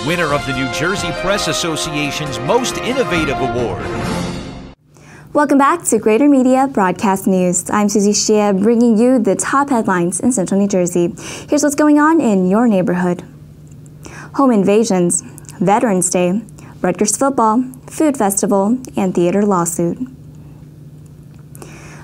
winner of the New Jersey Press Association's Most Innovative Award. Welcome back to Greater Media Broadcast News. I'm Susie Shea, bringing you the top headlines in Central New Jersey. Here's what's going on in your neighborhood. Home invasions, Veterans Day, Rutgers football, food festival, and theater lawsuit.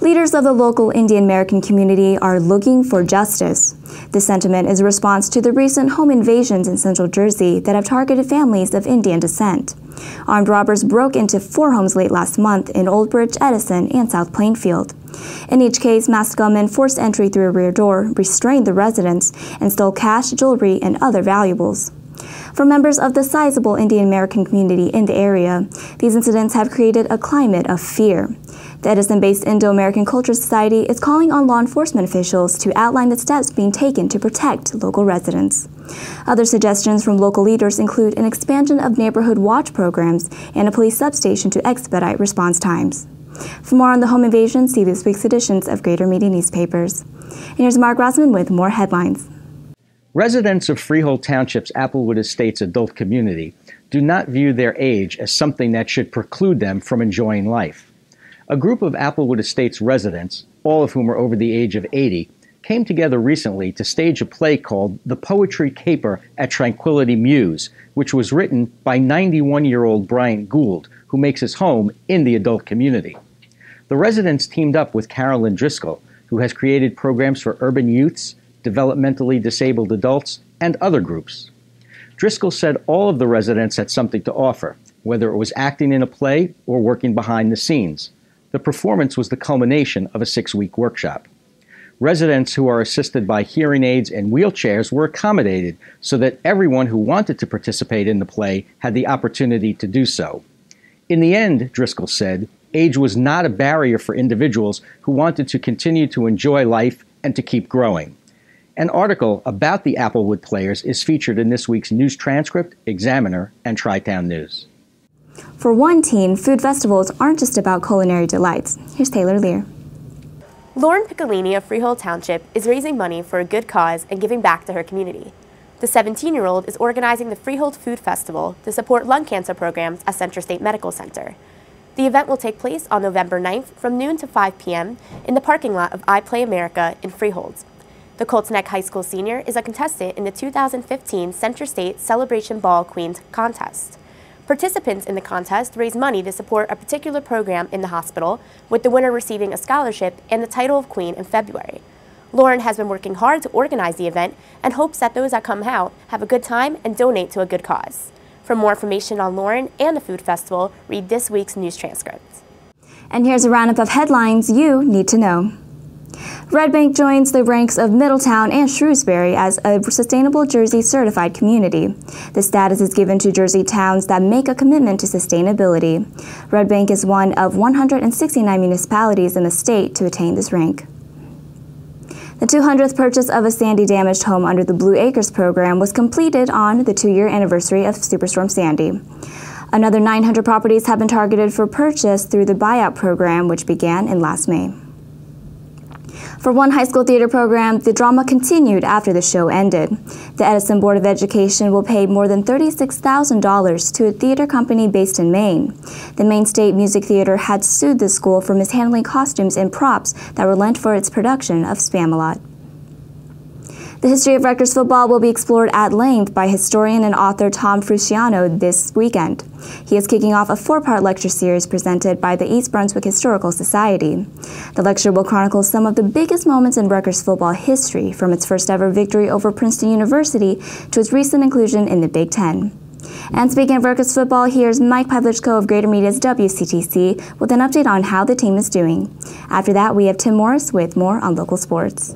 Leaders of the local Indian American community are looking for justice. This sentiment is a response to the recent home invasions in Central Jersey that have targeted families of Indian descent. Armed robbers broke into 4 homes late last month in Old Bridge, Edison, and South Plainfield. In each case, masked gunmen forced entry through a rear door, restrained the residents, and stole cash, jewelry, and other valuables. For members of the sizable Indian American community in the area, these incidents have created a climate of fear. The Edison-based Indo-American Culture Society is calling on law enforcement officials to outline the steps being taken to protect local residents. Other suggestions from local leaders include an expansion of neighborhood watch programs and a police substation to expedite response times. For more on the home invasion, see this week's editions of Greater Media newspapers. And here's Mark Rossman with more headlines. Residents of Freehold Township's Applewood Estates adult community do not view their age as something that should preclude them from enjoying life. A group of Applewood Estates residents, all of whom are over the age of 80, came together recently to stage a play called The Poetry Caper at Tranquility Mews, which was written by 91-year-old Bryant Gould, who makes his home in the adult community. The residents teamed up with Carolyn Driscoll, who has created programs for urban youths, developmentally disabled adults, and other groups. Driscoll said all of the residents had something to offer, whether it was acting in a play or working behind the scenes. The performance was the culmination of a 6-week workshop. Residents who are assisted by hearing aids and wheelchairs were accommodated so that everyone who wanted to participate in the play had the opportunity to do so. In the end, Driscoll said, age was not a barrier for individuals who wanted to continue to enjoy life and to keep growing. An article about the Applewood Players is featured in this week's News Transcript, Examiner, and Tri-Town News. For one teen, food festivals aren't just about culinary delights. Here's Taylor Lear. Lauren Piccolini of Freehold Township is raising money for a good cause and giving back to her community. The 17-year-old is organizing the Freehold Food Festival to support lung cancer programs at Central State Medical Center. The event will take place on November 9th from noon to 5 p.m. in the parking lot of iPlay America in Freehold. The Colts Neck High School senior is a contestant in the 2015 Central State Celebration Ball Queen contest. Participants in the contest raise money to support a particular program in the hospital, with the winner receiving a scholarship and the title of Queen in February. Lauren has been working hard to organize the event and hopes that those that come out have a good time and donate to a good cause. For more information on Lauren and the food festival, read this week's news transcript. And here's a roundup of headlines you need to know. Red Bank joins the ranks of Middletown and Shrewsbury as a Sustainable Jersey certified community. The status is given to Jersey towns that make a commitment to sustainability. Red Bank is one of 169 municipalities in the state to attain this rank. The 200th purchase of a Sandy-damaged home under the Blue Acres program was completed on the 2-year anniversary of Superstorm Sandy. Another 900 properties have been targeted for purchase through the buyout program, which began in last May. For one high school theater program, the drama continued after the show ended. The Edison Board of Education will pay more than $36,000 to a theater company based in Maine. The Maine State Music Theater had sued the school for mishandling costumes and props that were lent for its production of Spamalot. The history of Rutgers football will be explored at length by historian and author Tom Frusciano this weekend. He is kicking off a 4-part lecture series presented by the East Brunswick Historical Society. The lecture will chronicle some of the biggest moments in Rutgers football history, from its first ever victory over Princeton University to its recent inclusion in the Big Ten. And speaking of Rutgers football, here's Mike Pavlichko of Greater Media's WCTC with an update on how the team is doing. After that, we have Tim Morris with more on local sports.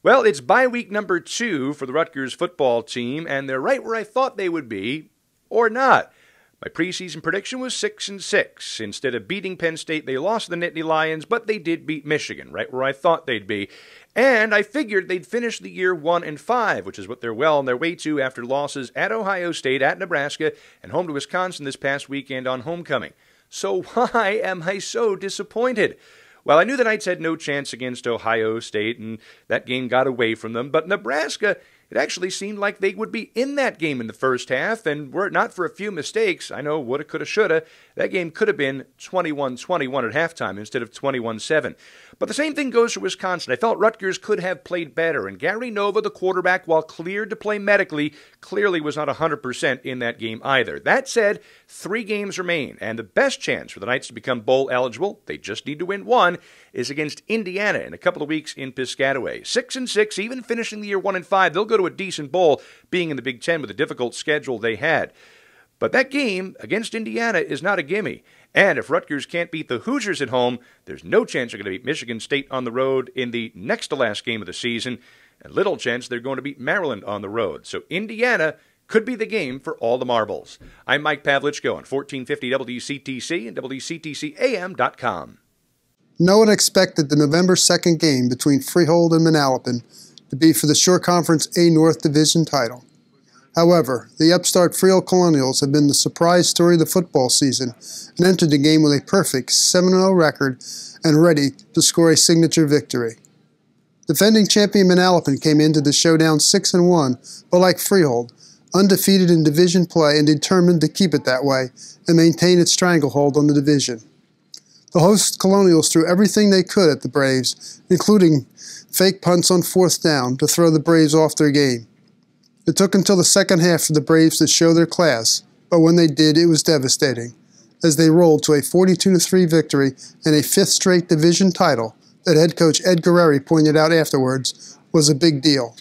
Well, it's bye week number 2 for the Rutgers football team, and they're right where I thought they would be, or not. My preseason prediction was 6-6. Instead of beating Penn State, they lost the Nittany Lions, but they did beat Michigan, right where I thought they'd be. And I figured they'd finish the year 1-5, which is what they're well on their way to after losses at Ohio State, at Nebraska, and home to Wisconsin this past weekend on homecoming. So why am I so disappointed? Well, I knew the Knights had no chance against Ohio State, and that game got away from them. But Nebraska, it actually seemed like they would be in that game in the first half, and were it not for a few mistakes, I know, woulda, coulda, shoulda, that game could have been 21-21 at halftime instead of 21-7. But the same thing goes for Wisconsin. I felt Rutgers could have played better, and Gary Nova, the quarterback, while cleared to play medically, clearly was not 100% in that game either. That said, 3 games remain, and the best chance for the Knights to become bowl eligible, they just need to win one, is against Indiana in a couple of weeks in Piscataway. 6-6, even finishing the year 1-5, they'll go to a decent bowl, being in the Big Ten with the difficult schedule they had. But that game against Indiana is not a gimme. And if Rutgers can't beat the Hoosiers at home, there's no chance they're going to beat Michigan State on the road in the next to last game of the season, and little chance they're going to beat Maryland on the road. So Indiana could be the game for all the marbles. I'm Mike Pavlichko on 1450 WCTC and WCTCAM.com. No one expected the November 2nd game between Freehold and Manalapan to be for the Shore Conference A North Division title. However, the upstart Freehold Colonials have been the surprise story of the football season and entered the game with a perfect 7-0 record and ready to score a signature victory. Defending champion Manalapan came into the showdown 6-1, but like Freehold, undefeated in division play and determined to keep it that way and maintain its stranglehold on the division. The host Colonials threw everything they could at the Braves, including fake punts on 4th down to throw the Braves off their game. It took until the second half for the Braves to show their class, but when they did, it was devastating, as they rolled to a 42-3 victory and a 5th straight division title that head coach Ed Guerreri pointed out afterwards was a big deal.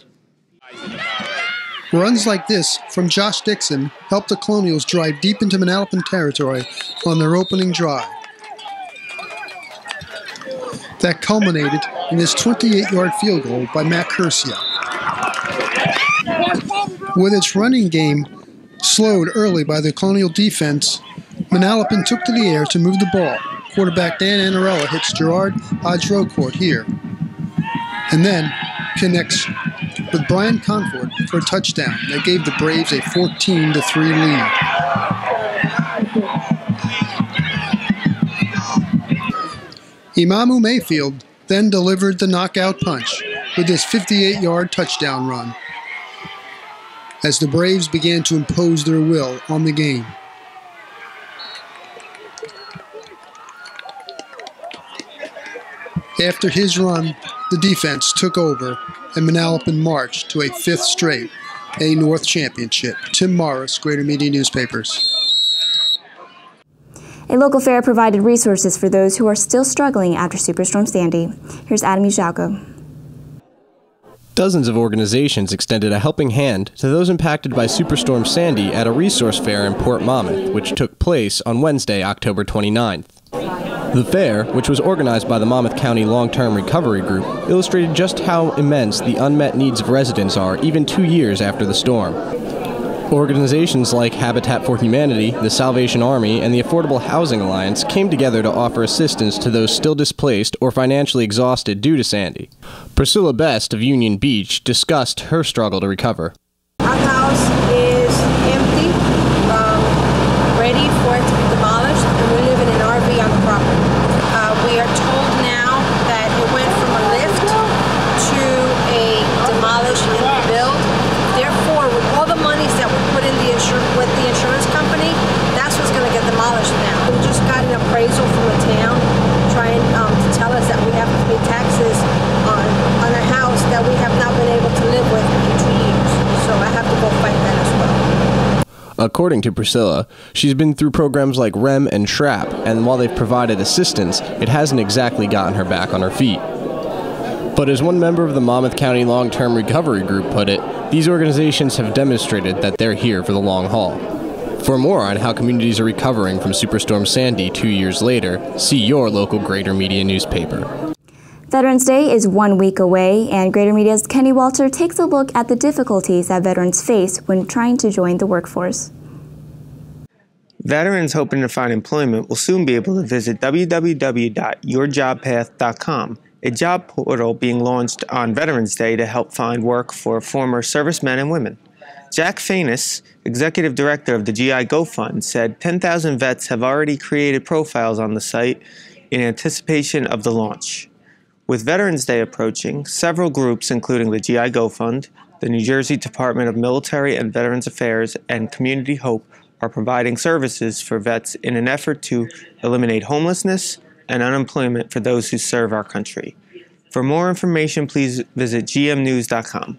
Runs like this from Josh Dixon helped the Colonials drive deep into Manalapan territory on their opening drive. That culminated in this 28-yard field goal by Matt Curcio. With its running game slowed early by the Colonial defense, Manalapan took to the air to move the ball. Quarterback Dan Anarella hits Gerard Odrocourt here, and then connects with Brian Conford for a touchdown that gave the Braves a 14-3 lead. Imamu Mayfield then delivered the knockout punch with his 58-yard touchdown run, as the Braves began to impose their will on the game. After his run, the defense took over, and Manalapan marched to a 5th straight A North championship. Tim Morris, Greater Media Newspapers. A local fair provided resources for those who are still struggling after Superstorm Sandy. Here's Adam Ujalko. Dozens of organizations extended a helping hand to those impacted by Superstorm Sandy at a resource fair in Port Monmouth, which took place on Wednesday, October 29th. The fair, which was organized by the Monmouth County Long-Term Recovery Group, illustrated just how immense the unmet needs of residents are even 2 years after the storm. Organizations like Habitat for Humanity, the Salvation Army, and the Affordable Housing Alliance came together to offer assistance to those still displaced or financially exhausted due to Sandy. Priscilla Best of Union Beach discussed her struggle to recover. Our house is empty, ready for it to be demolished, and we live in an RV on the property. We are told now that it went from a lift to a demolish and rebuild. Therefore, with all the monies that we put in with the insurance company, that's what's going to get demolished now. We just got an appraisal from the town trying to tell us that we have to pay taxes on a house that we have not been able to live with in 2 years. So I have to go fight that as well. According to Priscilla, she's been through programs like REM and SHRAP, and while they've provided assistance, it hasn't exactly gotten her back on her feet. But as one member of the Monmouth County Long-Term Recovery Group put it, these organizations have demonstrated that they're here for the long haul. For more on how communities are recovering from Superstorm Sandy 2 years later, see your local Greater Media newspaper. Veterans Day is 1 week away, and Greater Media's Kenny Walter takes a look at the difficulties that veterans face when trying to join the workforce. Veterans hoping to find employment will soon be able to visit www.yourjobpath.com, a job portal being launched on Veterans Day to help find work for former servicemen and women. Jack Fainus, executive director of the GI Go Fund, said 10,000 vets have already created profiles on the site, in anticipation of the launch. With Veterans Day approaching, several groups, including the GI Go Fund, the New Jersey Department of Military and Veterans Affairs, and Community Hope, are providing services for vets in an effort to eliminate homelessness and unemployment for those who serve our country. For more information, please visit gmnews.com.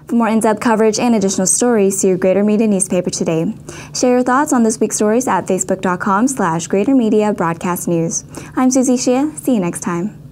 For more in-depth coverage and additional stories, see your Greater Media newspaper today. Share your thoughts on this week's stories at facebook.com/Greater Media Broadcast News. I'm Susie Shea. See you next time.